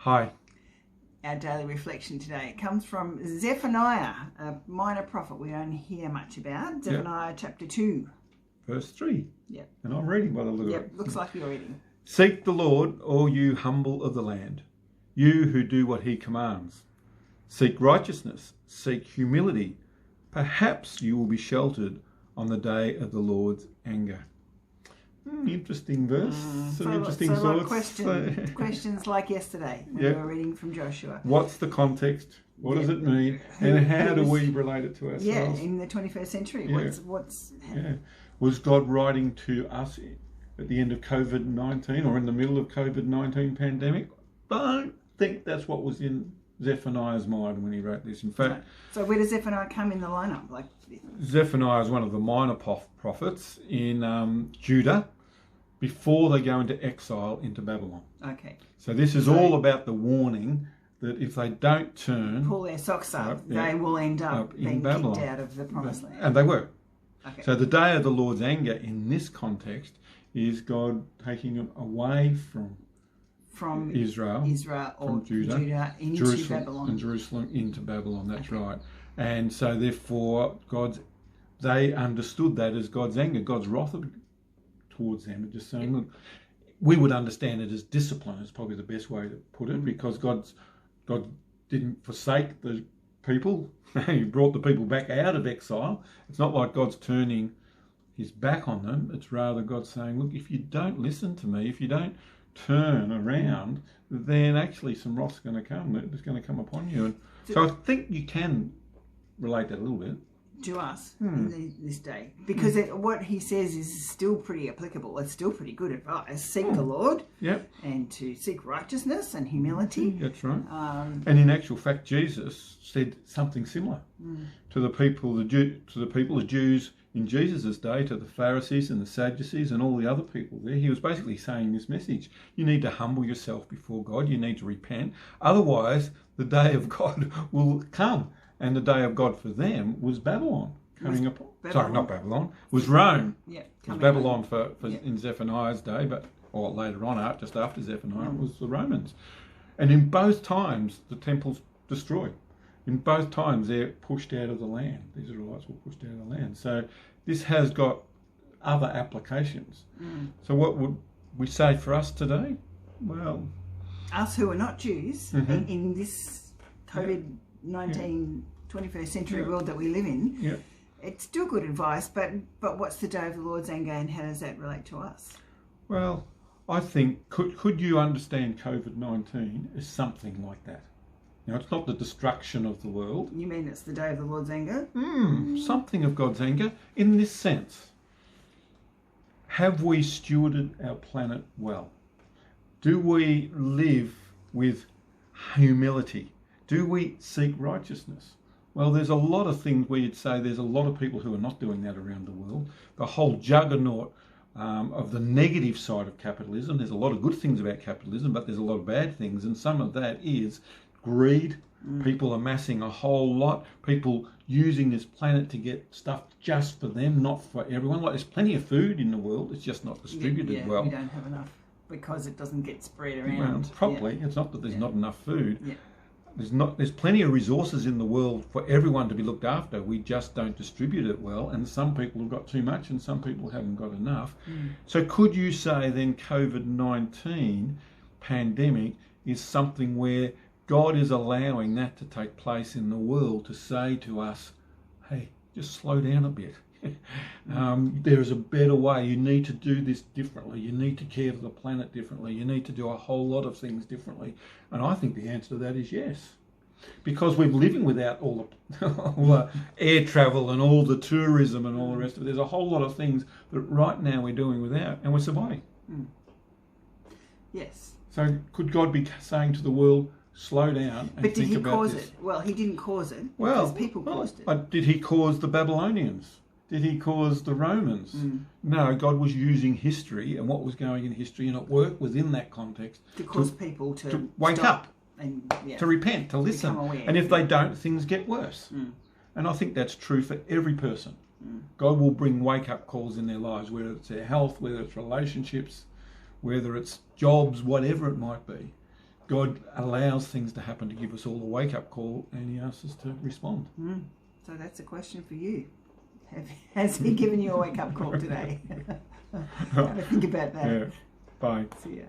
Hi. Our daily reflection today comes from Zephaniah, a minor prophet we don't hear much about. Zephaniah chapter 2. Verse 3. Yep. And I'm reading by the look of it. Looks like you're reading. Seek the Lord, all you humble of the land, you who do what he commands. Seek righteousness, seek humility. Perhaps you will be sheltered on the day of the Lord's anger. Interesting verse. Some interesting thoughts. Questions like yesterday when we were reading from Joshua. What's the context? What does it mean? And how do we relate it to ourselves? Yeah, in the 21st century. Was God writing to us at the end of COVID-19 or in the middle of COVID-19 pandemic? I don't think that's what was in Zephaniah's mind when he wrote this. In fact, so where does Zephaniah come in the lineup? Zephaniah is one of the minor prophets in Judah before they go into exile into Babylon. Okay. So this is all about the warning that if they don't pull their socks up, they will end up being Babylon. kicked out of the promised land. And they were. Okay. So the day of the Lord's anger in this context is God taking them away from Israel or from Judah into Babylon. And Jerusalem into Babylon, that's right. And so therefore they understood that as God's anger, God's wrath towards them, and just saying, look, we would understand it as discipline is probably the best way to put it, because God didn't forsake the people. He brought the people back out of exile. It's not like God's turning his back on them. It's rather God saying, look, if you don't listen to me, if you don't turn around, then actually some wrath's going to come. It's going to come upon you. And so I think you can relate that a little bit to us in this day, because what he says is still pretty applicable. It's still pretty good advice. Seek the Lord, and to seek righteousness and humility. That's right. And in actual fact, Jesus said something similar to the people, the Jews in Jesus' day, to the Pharisees and the Sadducees and all the other people there. He was basically saying this message: you need to humble yourself before God. You need to repent. Otherwise, the day of God will come. And the day of God for them was Babylon coming up. Sorry, not Babylon. Was Rome. Yeah, it was Babylon for in Zephaniah's day, or later on, just after Zephaniah, it was the Romans. And in both times, the temple's destroyed. In both times, they're pushed out of the land. The Israelites were pushed out of the land. So this has got other applications. So what would we say for us today? Well, us who are not Jews in this COVID-19 21st century world that we live in, it's still good advice, but what's the day of the Lord's anger, and how does that relate to us? Well, I think, could you understand COVID-19 as something like that? You know, it's not the destruction of the world. You mean it's the day of the Lord's anger? Something of God's anger in this sense. Have we stewarded our planet well? Do we live with humility? Do we seek righteousness? Well, there's a lot of things where you'd say there's a lot of people who are not doing that around the world. The whole juggernaut of the negative side of capitalism. There's a lot of good things about capitalism, but there's a lot of bad things. And some of that is greed, people amassing a whole lot, people using this planet to get stuff just for them, not for everyone. Like, there's plenty of food in the world, it's just not distributed well. We don't have enough because it doesn't get spread around properly. It's not that there's not enough food. There's plenty of resources in the world for everyone to be looked after. We just don't distribute it well, and some people have got too much and some people haven't got enough. So could you say then COVID-19 pandemic is something where God is allowing that to take place in the world to say to us, hey, just slow down a bit. There is a better way. You need to do this differently. You need to care for the planet differently. You need to do a whole lot of things differently. And I think the answer to that is yes. Because we're living without all the air travel and all the tourism and all the rest of it. There's a whole lot of things that right now we're doing without, and we're surviving. Yes. So could God be saying to the world, slow down and think about this? But did he cause it? Well, he didn't cause it. Because people caused it. But did he cause the Babylonians? Did he cause the Romans? No, God was using history and what was going in history, and it worked within that context to cause people to wake up, and to repent, to listen. And if they don't, things get worse. And I think that's true for every person. God will bring wake-up calls in their lives, whether it's their health, whether it's relationships, whether it's jobs, whatever it might be. God allows things to happen to give us all a wake-up call, and he asks us to respond. So that's a question for you. Has he given you a wake-up call today? Have a think about that. Yeah. Bye. See ya.